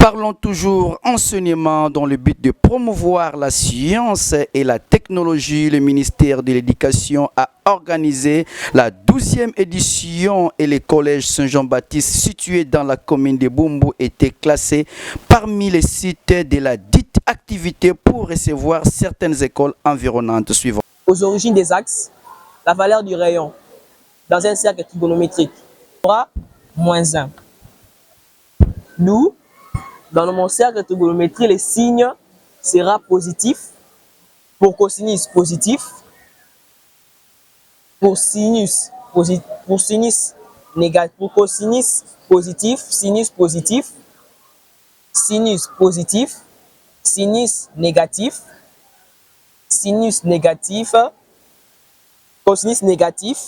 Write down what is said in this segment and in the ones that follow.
Parlons toujours enseignement dans le but de promouvoir la science et la technologie. Le ministère de l'Éducation a organisé la 12e édition et les collèges Saint-Jean-Baptiste situés dans la commune de Bumbu étaient classés parmi les sites de la dite activité pour recevoir certaines écoles environnantes suivantes. Aux origines des axes, la valeur du rayon dans un cercle trigonométrique sera -1. Nous, dans mon cercle de trigonométrie, le signe sera positif, pour cosinus positif, pour sinus négatif, pour cosinus positif, sinus positif, sinus positif, sinus négatif, cosinus négatif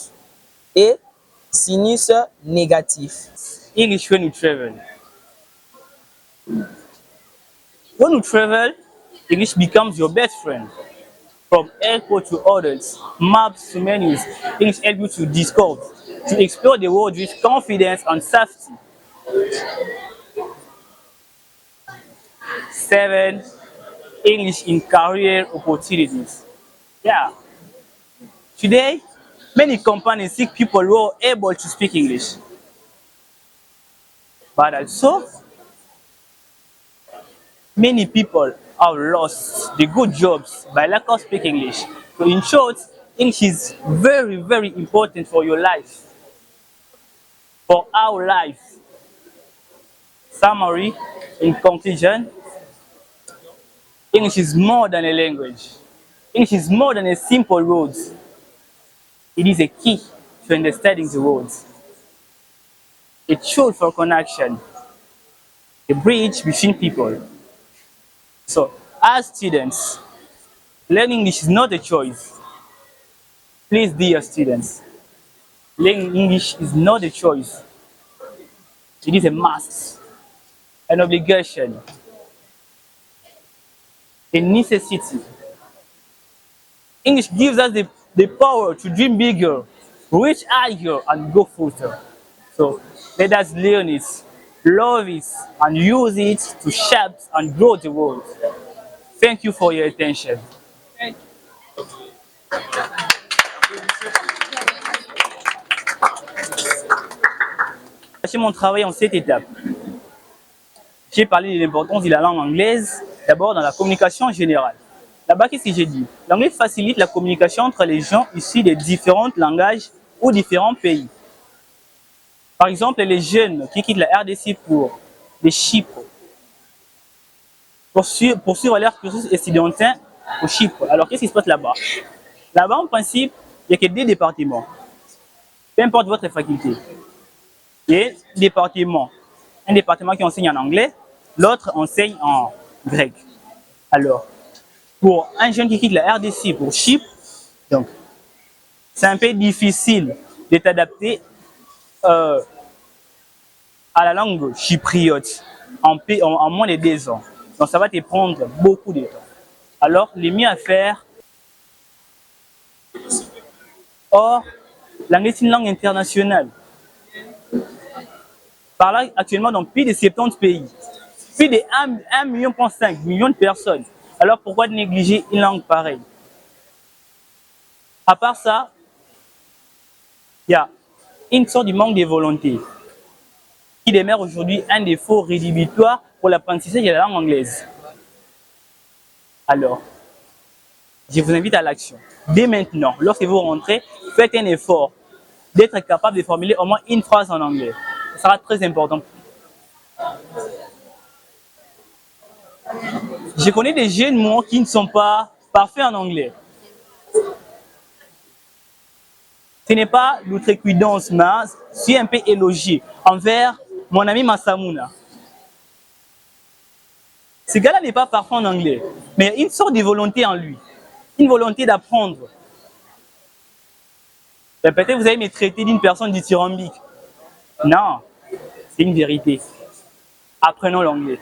et sinus négatif. English when you travel. When you travel, English becomes your best friend. From airport to others, maps to menus, English helps you to discover, to explore the world with confidence and safety. 7. English in career opportunities. Yeah. Today, many companies seek people who are able to speak English. But also, many people have lost the good jobs by lack of speaking English. So in short, English is very, very important for your life, for our life. Summary, in conclusion, English is more than a language. English is more than a simple words. It is a key to understanding the world. A tool for connection, a bridge between people. So, as students, learning English is not a choice. Please, dear students, learning English is not a choice. It is a must, an obligation, a necessity. English gives us the power to dream bigger, reach higher, and go further. So, let us learn it, love it, and use it to shape and grow the world. Thank you for your attention. J'ai mon travail en 7 étapes. J'ai parlé de l'importance de la langue anglaise, d'abord dans la communication générale. Là-bas, qu'est-ce que j'ai dit? L'anglais facilite la communication entre les gens issus de différents langages ou différents pays. Par exemple, les jeunes qui quittent la RDC pour les Chypre, pour suivre leur cursus étudiantin au Chypre. Alors, qu'est-ce qui se passe là-bas? Là-bas, en principe, il n'y a que 2 départements. Peu importe votre faculté. Il y a un département qui enseigne en anglais, l'autre enseigne en grec. Alors, pour un jeune qui quitte la RDC pour Chypre, donc, c'est un peu difficile de t'adapter à la langue chypriote en moins de 2 ans. Donc, ça va te prendre beaucoup de temps. Alors, le mieux à faire. Or, l'anglais est une langue internationale. Parlée actuellement dans plus de 70 pays. Plus de 1,5 million de personnes. Alors, pourquoi négliger une langue pareille? À part ça, il y a une sorte de manque de volonté qui demeure aujourd'hui un défaut rédhibitoire pour l'apprentissage de la langue anglaise. Alors, je vous invite à l'action. Dès maintenant, lorsque vous rentrez, faites un effort d'être capable de formuler au moins une phrase en anglais. Ce sera très important. Je connais des jeunes, moi, qui ne sont pas parfaits en anglais. Ce n'est pas l'outrecuidance, mais je suis un peu élogié envers mon ami Massamouna. Ce gars-là n'est pas parfait en anglais, mais il y a une sorte de volonté en lui, une volonté d'apprendre. Peut-être vous allez me traiter d'une personne dithyrambique. Non, c'est une vérité. Apprenons l'anglais.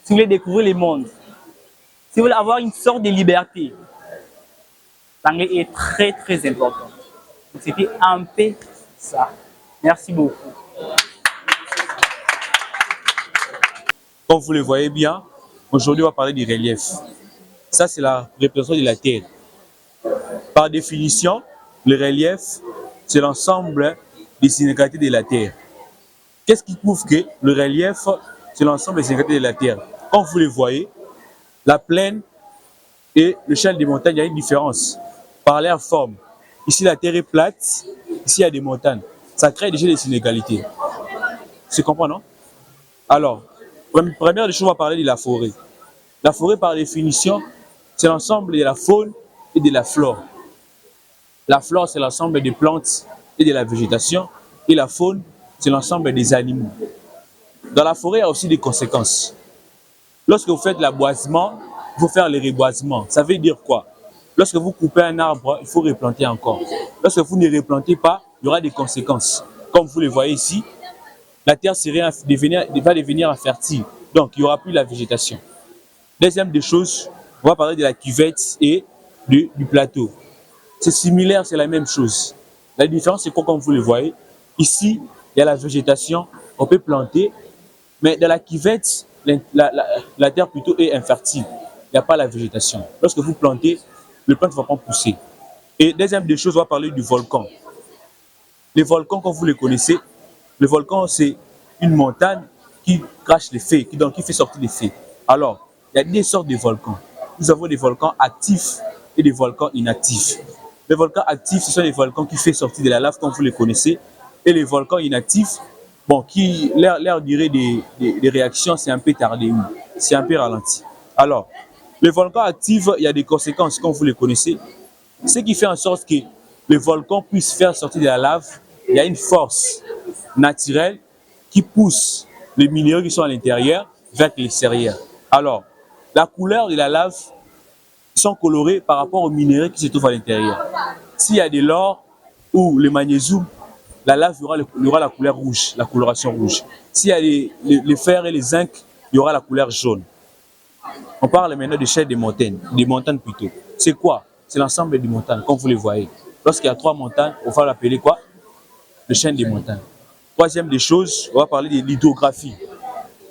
Si vous voulez découvrir le monde, si vous voulez avoir une sorte de liberté, l'anglais est très très important. C'était un peu ça. Merci beaucoup. Comme vous le voyez bien, aujourd'hui, on va parler du relief. Ça, c'est la représentation de la Terre. Par définition, le relief, c'est l'ensemble des inégalités de la Terre. Qu'est-ce qui prouve que le relief, c'est l'ensemble des inégalités de la Terre? Comme vous le voyez, la plaine et le chêne des montagnes, il y a une différence par leur forme. Ici, la Terre est plate, ici, il y a des montagnes. Ça crée déjà des inégalités. Tu comprends, non? Alors, première des choses, on va parler de la forêt. La forêt, par définition, c'est l'ensemble de la faune et de la flore. La flore, c'est l'ensemble des plantes et de la végétation. Et la faune, c'est l'ensemble des animaux. Dans la forêt, il y a aussi des conséquences. Lorsque vous faites l'aboisement, il faut faire le reboisement. Ça veut dire quoi? Lorsque vous coupez un arbre, il faut replanter encore. Lorsque vous ne replantez pas, il y aura des conséquences. Comme vous le voyez ici, la terre va devenir infertile. Donc, il n'y aura plus la végétation. Deuxième des choses, on va parler de la cuvette et du plateau. C'est similaire, c'est la même chose. La différence, c'est quoi, comme vous le voyez? Ici, il y a la végétation, on peut planter, mais dans la cuvette, la terre plutôt est infertile. Il n'y a pas la végétation. Lorsque vous plantez, le plant ne va pas pousser. Et deuxième des choses, on va parler du volcan. Les volcans, comme vous les connaissez, le volcan, c'est une montagne qui crache les feux, qui fait sortir les feux. Alors, il y a deux sortes de volcans. Nous avons des volcans actifs et des volcans inactifs. Les volcans actifs, ce sont les volcans qui font sortir de la lave, comme vous les connaissez. Et les volcans inactifs, bon, leur durée des réactions, c'est un peu tardé, c'est un peu ralenti. Alors, les volcans actifs, il y a des conséquences, comme vous les connaissez. Ce qui fait en sorte que le volcan puisse faire sortir de la lave, il y a une force naturelle qui pousse les minéraux qui sont à l'intérieur vers l'extérieur. Alors, la couleur de la lave sont colorées par rapport aux minéraux qui se trouvent à l'intérieur. S'il y a de l'or ou le magnésium, la lave il y aura la couleur rouge, la coloration rouge. S'il y a les fer et les zinc, il y aura la couleur jaune. On parle maintenant de chaînes des montagnes plutôt. C'est quoi? C'est l'ensemble des montagnes, comme vous les voyez. Lorsqu'il y a 3 montagnes, on va l'appeler quoi? Le chaîne des montagnes. Troisième des choses, on va parler de l'hydrographie.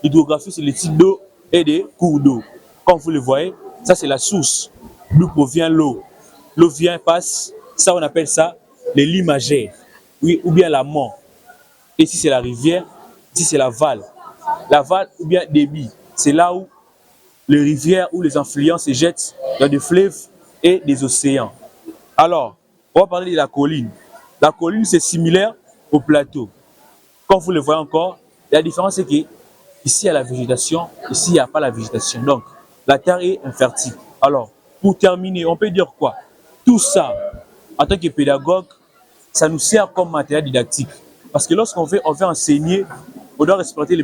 L'hydrographie, c'est les types d'eau et des cours d'eau. Comme vous le voyez, ça c'est la source d'où provient l'eau. L'eau vient, passe, ça on appelle ça les limagères, oui, ou bien la mort. Ici c'est la rivière, ici c'est la Val. La Val ou bien débit, c'est là où les rivières ou les affluents se jettent dans des fleuves et des océans. Alors, on va parler de la colline. La colline, c'est similaire au plateau. Comme vous le voyez encore, la différence c'est que ici il y a la végétation, ici il n'y a pas la végétation. Donc, la terre est infertile. Alors, pour terminer, on peut dire quoi? Tout ça, en tant que pédagogue, ça nous sert comme matériel didactique. Parce que lorsqu'on veut enseigner, on doit respecter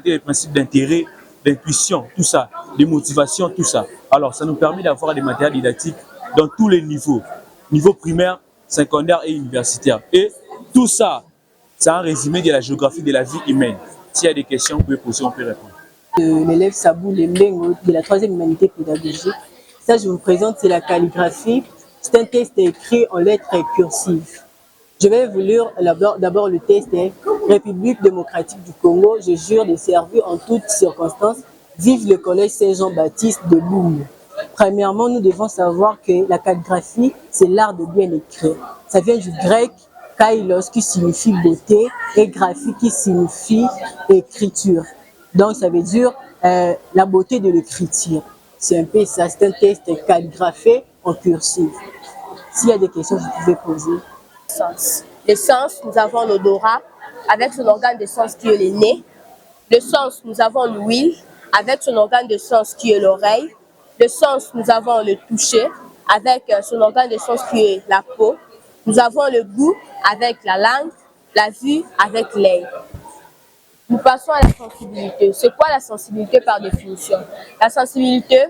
les principes d'intérêt, d'intuition, tout ça, de motivation, tout ça. Alors, ça nous permet d'avoir des matériels didactiques dans tous les niveaux. Niveau primaire, secondaire et universitaire. Et tout ça, c'est un résumé de la géographie de la vie humaine. S'il y a des questions, vous pouvez poser, on peut répondre. L'élève Sabou Lembengo de la 3e humanité pédagogique. Ça, je vous présente, c'est la calligraphie. C'est un texte écrit en lettres cursives. Je vais vous lire d'abord le texte. République démocratique du Congo, je jure de servir en toutes circonstances. Vive le collège Saint-Jean-Baptiste de Loum. Premièrement, nous devons savoir que la calligraphie, c'est l'art de bien écrire. Ça vient du grec kailos qui signifie beauté et graphie qui signifie écriture. Donc, ça veut dire la beauté de l'écriture. C'est un peu ça, c'est un texte calligraphié en cursive. S'il y a des questions, vous pouvez poser. Le sens, nous avons l'odorat, avec son organe de sens qui est le nez. Le sens, nous avons l'ouïe, avec son organe de sens qui est l'oreille. Le sens, nous avons le toucher, avec son organe de sens qui est la peau. Nous avons le goût, avec la langue, la vue, avec l'œil. Nous passons à la sensibilité. C'est quoi la sensibilité par définition? La sensibilité,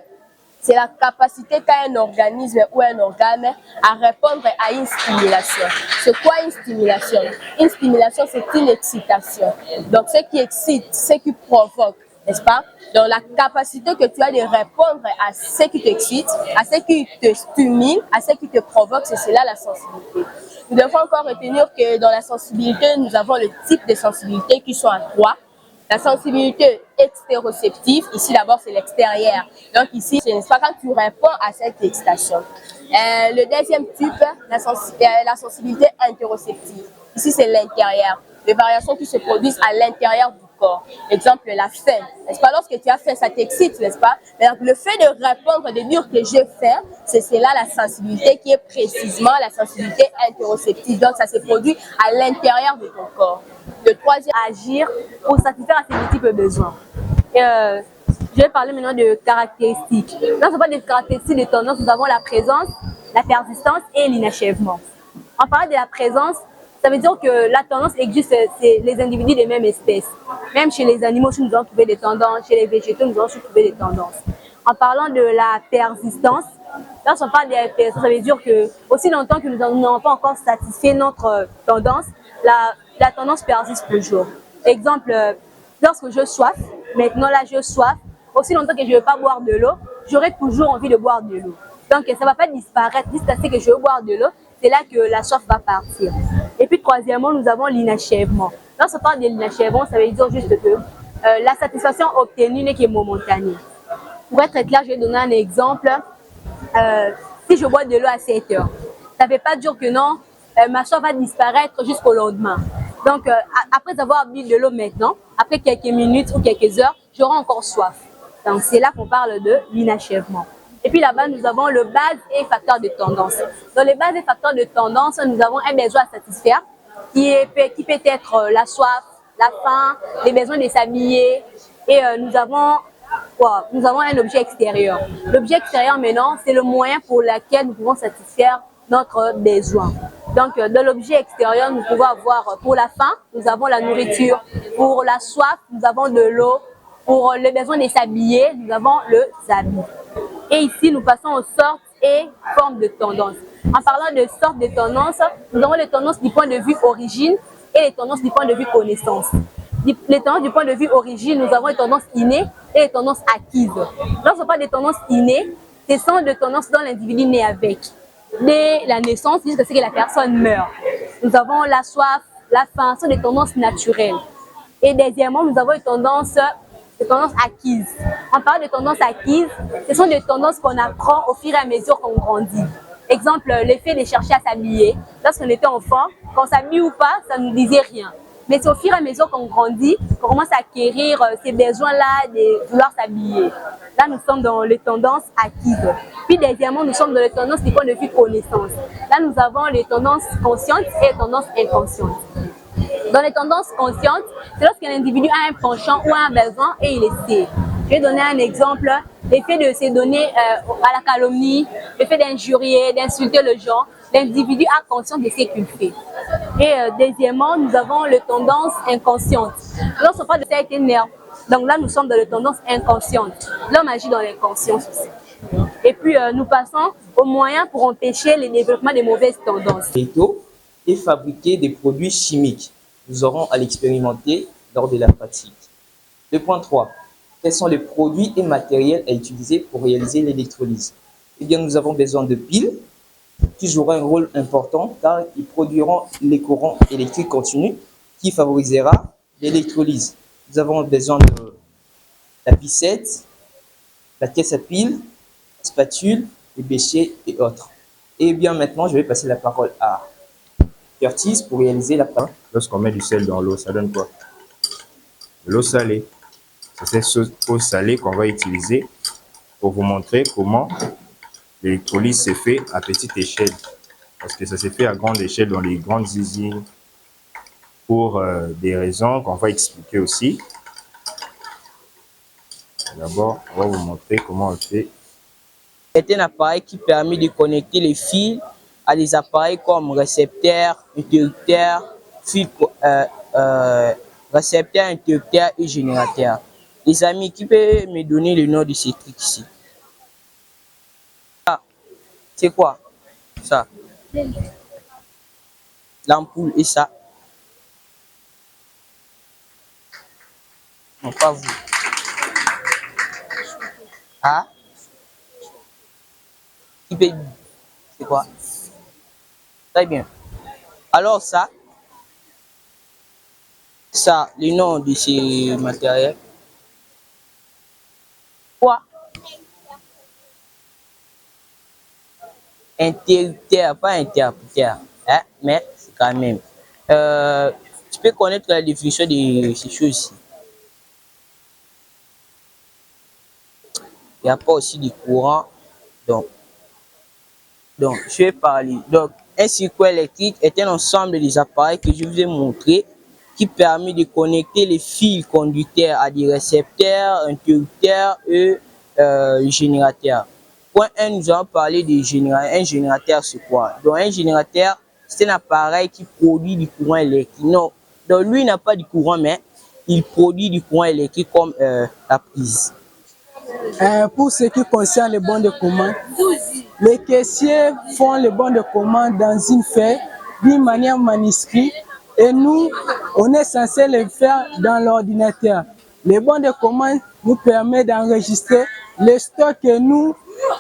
c'est la capacité qu'a un organisme ou un organe à répondre à une stimulation. C'est quoi une stimulation? Une stimulation, c'est une excitation. Donc, ce qui excite, ce qui provoque, n'est-ce pas? Donc, la capacité que tu as de répondre à ce qui t'excite, à ce qui te stimule, à ce qui te provoque, c'est cela la sensibilité. Nous devons encore retenir que dans la sensibilité, nous avons le type de sensibilité qui sont à 3. La sensibilité extéroceptive, ici d'abord c'est l'extérieur. Donc ici, ce n'est pas quand tu réponds à cette excitation. Le deuxième type, la sensibilité interoceptive. Ici c'est l'intérieur. Les variations qui se produisent à l'intérieur du corps. Exemple, la faim. N'est-ce pas? Lorsque tu as faim, ça t'excite, n'est-ce pas? Mais donc, le fait de répondre, de dire que j'ai faim, c'est cela la sensibilité qui est précisément la sensibilité interoceptive. Donc, ça se produit à l'intérieur de ton corps. Le troisième, agir pour satisfaire à ces multiples besoins. Je vais parler maintenant de caractéristiques. Dans ce pas des caractéristiques de tendance, nous avons la présence, la persistance et l'inachèvement. En parlant de la présence, ça veut dire que la tendance existe chez les individus des mêmes espèces. Même chez les animaux, nous allons trouver des tendances. Chez les végétaux, nous allons trouver des tendances. En parlant de la persistance, lorsqu'on parle de la persistance, ça veut dire que aussi longtemps que nous n'avons pas encore satisfait notre tendance, la tendance persiste toujours. Exemple, lorsque je soif, maintenant là je soif, aussi longtemps que je ne veux pas boire de l'eau, j'aurai toujours envie de boire de l'eau. Donc ça ne va pas disparaître jusqu'à ce que je veux boire de l'eau, c'est là que la soif va partir. Et puis troisièmement, nous avons l'inachèvement. Lorsqu'on parle de l'inachèvement, ça veut dire juste que la satisfaction obtenue n'est que momentanée. Pour être clair, je vais donner un exemple. Si je bois de l'eau à 7 heures, ça ne veut pas dire que non, ma soif va disparaître jusqu'au lendemain. Donc, après avoir bu de l'eau maintenant, après quelques minutes ou quelques heures, j'aurai encore soif. Donc, c'est là qu'on parle de l'inachèvement. Et puis là-bas, nous avons le base et facteur de tendance. Dans les bases et facteurs de tendance, nous avons un besoin à satisfaire qui peut être la soif, la faim, les besoins de s'habiller. Et nous avons un objet extérieur. L'objet extérieur, maintenant, c'est le moyen pour lequel nous pouvons satisfaire notre besoin. Donc, dans l'objet extérieur, nous pouvons avoir pour la faim, nous avons la nourriture. Pour la soif, nous avons de l'eau. Pour le besoin de s'habiller, nous avons le habit. Et ici, nous passons aux sortes et formes de tendance. En parlant de sortes de tendance, nous avons les tendances du point de vue origine et les tendances du point de vue connaissance. Les tendances du point de vue origine, nous avons les tendances innées et les tendances acquises. Lorsqu'on parle des tendances innées, ce sont des tendances dont l'individu naît avec. Dès la naissance jusqu'à ce que la personne meure. Nous avons la soif, la faim, ce sont des tendances naturelles. Et deuxièmement, nous avons les tendances acquises. En parlant de tendances acquises, ce sont des tendances qu'on apprend au fur et à mesure qu'on grandit. Exemple, l'effet de chercher à s'habiller. Lorsqu'on était enfant, qu'on s'habille ou pas, ça ne nous disait rien. Mais c'est au fur et à mesure qu'on grandit, qu'on commence à acquérir ces besoins-là de vouloir s'habiller. Là, nous sommes dans les tendances acquises. Puis, deuxièmement, nous sommes dans les tendances du point de vue connaissance. Là, nous avons les tendances conscientes et les tendances inconscientes. Dans les tendances conscientes, c'est lorsqu'un individu a un penchant ou un besoin et il le sait. Je vais donner un exemple. L'effet de se donner à la calomnie, l'effet d'injurier, d'insulter le genre, l'individu a conscience de ce qu'il fait. Et deuxièmement, nous avons les tendances inconscientes. Lorsqu'on parle de ça, été nerf. Donc là, nous sommes dans les tendances inconscientes. L'homme agit dans l'inconscience aussi. Et puis, nous passons aux moyens pour empêcher le développement des mauvaises tendances. Et fabriquer des produits chimiques. Nous aurons à l'expérimenter lors de la pratique. Le point 3. Quels sont les produits et matériels à utiliser pour réaliser l'électrolyse? Eh bien, nous avons besoin de piles qui joueront un rôle important car ils produiront les courants électriques continus qui favorisera l'électrolyse. Nous avons besoin de la picette, la caisse à piles, la spatule, les béchets et autres. Et bien maintenant, je vais passer la parole à Curtis pour réaliser la parole. Lorsqu'on met du sel dans l'eau, ça donne quoi? De l'eau salée. C'est cette eau salée qu'on va utiliser pour vous montrer comment l'électrolyse se fait à petite échelle. Parce que ça se fait à grande échelle dans les grandes usines pour des raisons qu'on va expliquer aussi. D'abord, on va vous montrer comment on fait. C'est un appareil qui permet de connecter les fils à des appareils comme récepteur, interrupteur, récepteur, interrupteur et générateur. Les amis, qui peut me donner le nom de ces trucs ici? Ah, c'est quoi ça? L'ampoule et ça? Non, pas vous. Ah? Qui peut... C'est quoi? Très bien. Alors ça, ça, le nom de ces matériels. Quoi? Interrupteur, pas interrupteur, hein? Mais c'est quand même. Tu peux connaître la définition de ces choses-ci. Il n'y a pas aussi de courant. Donc, je vais parler. Donc, un circuit électrique est un ensemble des appareils que je vous ai montré qui permet de connecter les fils conducteurs à des récepteurs, interrupteurs et générateurs. Point 1, nous allons parler de générateur. Un générateur, c'est quoi? Donc, un générateur, c'est un appareil qui produit du courant électrique. Non, donc lui n'a pas de courant, mais il produit du courant électrique comme la prise. Pour ce qui concerne les bons de commande, les caissiers font les bons de commande dans une feuille d'une manière manuscrite et nous, on est censé les faire dans l'ordinateur. Les bons de commande nous permettent d'enregistrer les stocks que nous,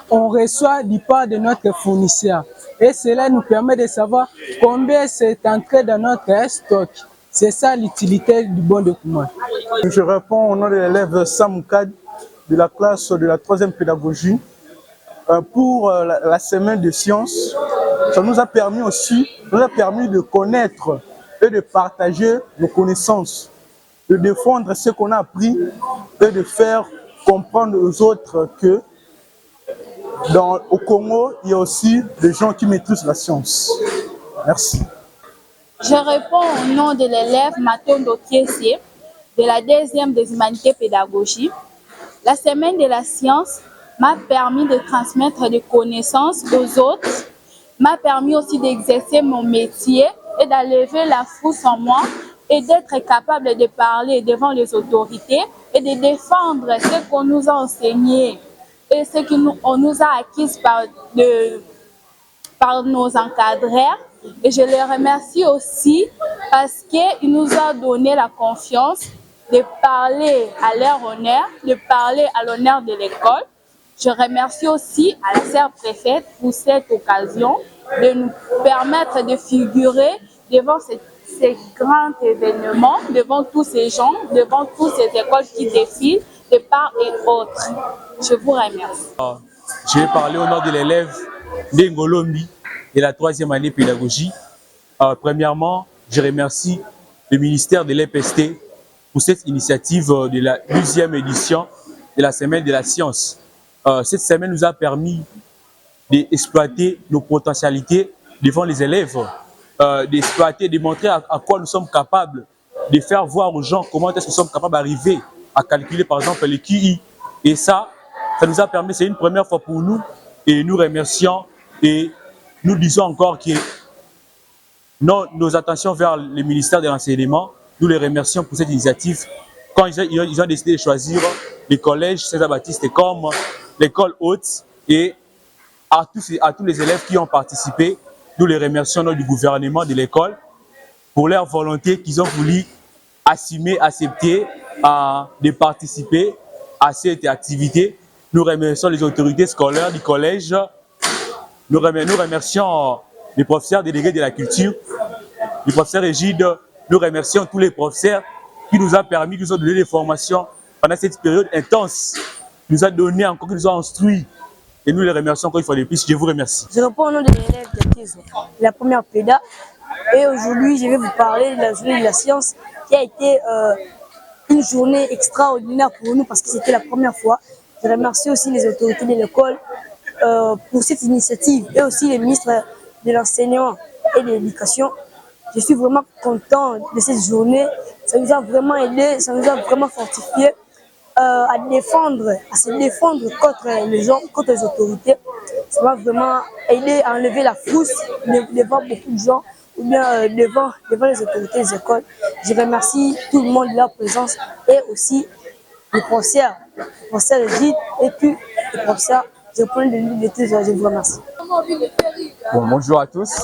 on reçoit du part de notre fournisseur. Et cela nous permet de savoir combien c'est entré dans notre stock. C'est ça l'utilité du bon de commande. Je réponds au nom de l'élève Samoukad de la classe de la 3e pédagogie. Pour la semaine de sciences, ça nous a permis aussi, de connaître et de partager nos connaissances, de défendre ce qu'on a appris et de faire comprendre aux autres que au Congo, il y a aussi des gens qui maîtrisent la science. Merci. Je réponds au nom de l'élève Matondo Kiessie de la 2e des humanités pédagogie. La semaine de la science m'a permis de transmettre des connaissances aux autres, m'a permis aussi d'exercer mon métier et d'enlever la frousse en moi et d'être capable de parler devant les autorités et de défendre ce qu'on nous a enseigné et ce qu'on nous a acquis par nos encadreurs. Et je les remercie aussi parce qu'ils nous ont donné la confiance de parler à leur honneur, de parler à l'honneur de l'école. Je remercie aussi à la sœur préfète pour cette occasion de nous permettre de figurer devant ces grands événements, devant tous ces gens, devant toutes ces écoles qui défilent de part et autre. Je vous remercie. Je vais parler au nom de l'élève Ndengolombi de la 3e année pédagogie. Premièrement, je remercie le ministère de l'EPST pour cette initiative de la 12e édition de la Semaine de la Science. Cette semaine nous a permis d'exploiter nos potentialités devant les élèves, d'exploiter, de montrer à quoi nous sommes capables, de faire voir aux gens comment est-ce que nous sommes capables d'arriver à calculer par exemple les QI. Et ça nous a permis, c'est une première fois pour nous et nous remercions et nous disons encore que nos attentions vers le ministère de l'Enseignement, nous les remercions pour cette initiative. Quand ils ont décidé de choisir les collèges César-Baptiste comme l'école haute et à tous les élèves qui ont participé, nous les remercions au nom du gouvernement de l'école pour leur volonté qu'ils ont voulu assumer, accepter de participer à cette activité. Nous remercions les autorités scolaires du collège. Nous remercions les professeurs délégués de la culture, le professeur Égide. Nous remercions tous les professeurs qui nous ont permis, qui nous ont donné des formations pendant cette période intense, qui nous a donné encore, qui nous ont instruit. Et nous les remercions encore une fois de plus. Je vous remercie. Je réponds au nom de l'élève de la première péda. Et aujourd'hui, je vais vous parler de la journée de la science qui a été une journée extraordinaire pour nous parce que c'était la première fois. Je remercie aussi les autorités de l'école pour cette initiative et aussi les ministres de l'enseignement et de l'éducation. Je suis vraiment content de cette journée. Ça nous a vraiment aidé, ça nous a vraiment fortifié à se défendre contre les gens, contre les autorités. Ça m'a vraiment aidé à enlever la frousse devant beaucoup de gens ou bien devant les autorités des écoles. Je remercie tout le monde de leur présence et aussi les professeurs, Gilles et puis les professeurs. Je vous remercie. Bon, bonjour à tous.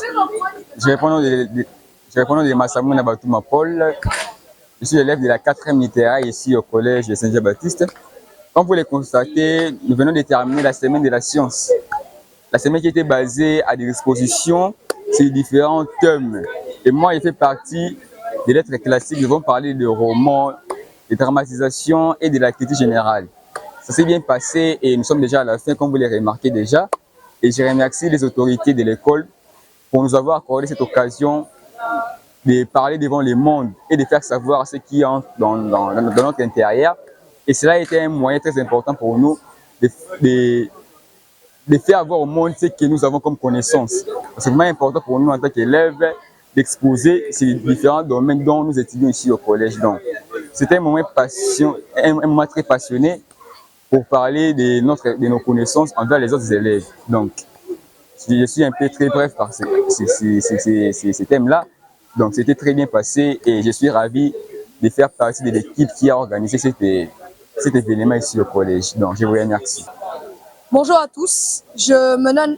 Je réponds au nom de Massamou Nabatouma Paul. Je suis élève de la 4e littéraire ici au collège de Saint-Jean-Baptiste. Comme vous le constatez, nous venons de terminer la semaine de la science. La semaine qui était basée à des expositions sur différents thèmes. Et moi, j'ai fait partie des lettres classiques, nous avons parlé de romans, de dramatisation et de la critique générale. Ça s'est bien passé et nous sommes déjà à la fin, comme vous l'avez remarqué déjà. Et je remercie les autorités de l'école pour nous avoir accordé cette occasion de parler devant le monde et de faire savoir ce qui est dans notre intérieur. Et cela a été un moyen très important pour nous de faire voir au monde ce que nous avons comme connaissance. C'est vraiment important pour nous en tant qu'élèves d'exposer ces différents domaines dont nous étudions ici au collège. Donc, c'était un moment très passionné pour parler de nos connaissances envers les autres élèves. Donc, je suis un peu très bref par ces thèmes-là. Donc, c'était très bien passé et je suis ravi de faire partie de l'équipe qui a organisé cet événement ici au collège. Donc, je vous remercie. Bonjour à tous, je me nomme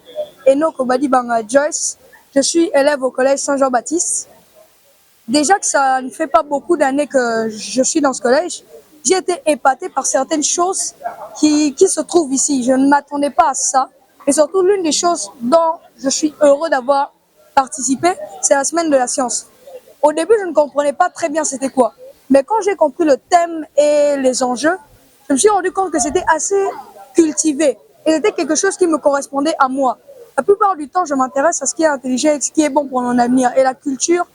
Eno Kobadi Banga Joyce. Je suis élève au collège Saint-Jean-Baptiste. Déjà que ça ne fait pas beaucoup d'années que je suis dans ce collège, j'ai été épatée par certaines choses qui se trouvent ici. Je ne m'attendais pas à ça. Et surtout, l'une des choses dont je suis heureux d'avoir participé, c'est la semaine de la science. Au début, je ne comprenais pas très bien c'était quoi. Mais quand j'ai compris le thème et les enjeux, je me suis rendu compte que c'était assez cultivé. Et c'était quelque chose qui me correspondait à moi. La plupart du temps, je m'intéresse à ce qui est intelligent et ce qui est bon pour mon avenir. Et la culture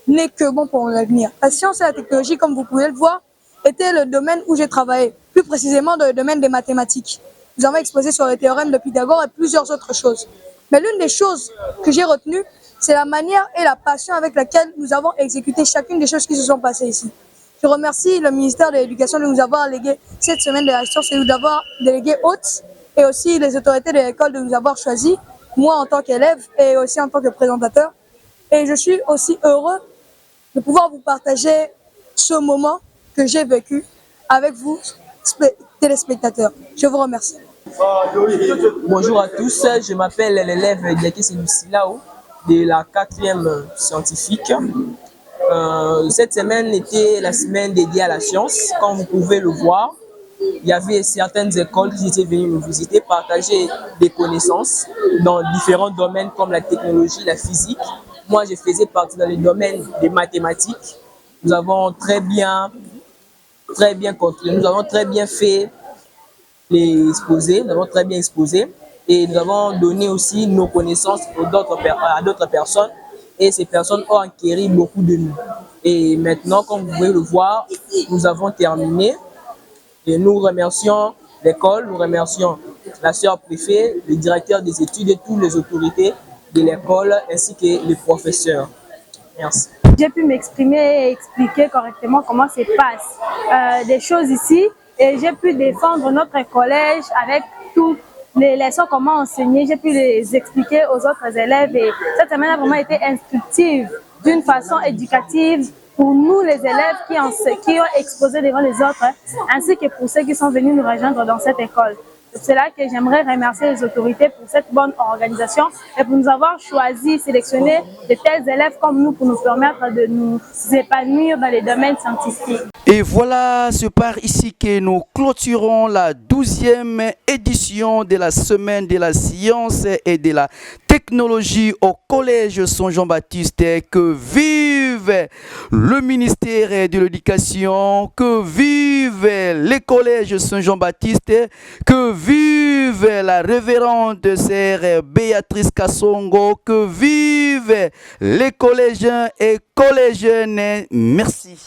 n'est que bon pour mon avenir. La science et la technologie, comme vous pouvez le voir, était le domaine où j'ai travaillé, plus précisément dans le domaine des mathématiques. Nous avons exposé sur le théorème de Pythagore et plusieurs autres choses. Mais l'une des choses que j'ai retenues, c'est la manière et la passion avec laquelle nous avons exécuté chacune des choses qui se sont passées ici. Je remercie le ministère de l'Éducation de nous avoir légué cette semaine de la science et de nous avoir délégué hôtes, et aussi les autorités de l'école de nous avoir choisis, moi en tant qu'élève et aussi en tant que présentateur. Et je suis aussi heureux de pouvoir vous partager ce moment que j'ai vécu avec vous, téléspectateurs. Je vous remercie. Bonjour à tous, je m'appelle l'élève Diakis Lucilao de la 4e scientifique. Cette semaine était la semaine dédiée à la science. Comme vous pouvez le voir, il y avait certaines écoles qui étaient venues nous visiter, partager des connaissances dans différents domaines comme la technologie, la physique. Moi, je faisais partie dans le domaine des mathématiques. Nous avons très bien construit, nous avons très bien fait les exposés, nous avons très bien exposé et nous avons donné aussi nos connaissances à d'autres personnes et ces personnes ont acquis beaucoup de nous. Et maintenant, comme vous pouvez le voir, nous avons terminé et nous remercions l'école, nous remercions la sœur préfet, le directeur des études et toutes les autorités de l'école ainsi que les professeurs. Merci. J'ai pu m'exprimer et expliquer correctement comment se passent des choses ici et j'ai pu défendre notre collège avec toutes les leçons, comment enseigner. J'ai pu les expliquer aux autres élèves et cette semaine a vraiment été instructive d'une façon éducative pour nous les élèves qui ont exposé devant les autres ainsi que pour ceux qui sont venus nous rejoindre dans cette école. C'est cela que j'aimerais remercier les autorités pour cette bonne organisation et pour nous avoir choisi, sélectionné de tels élèves comme nous pour nous permettre de nous épanouir dans les domaines scientifiques. Et voilà, c'est par ici que nous clôturons la 12e édition de la Semaine de la Science et de la Technologie au Collège Saint-Jean-Baptiste. Que vive le ministère de l'Éducation, que vive les collèges Saint-Jean-Baptiste, que vive la révérende sœur Béatrice Kassongo, que vive les collégiens et collégiennes. Merci.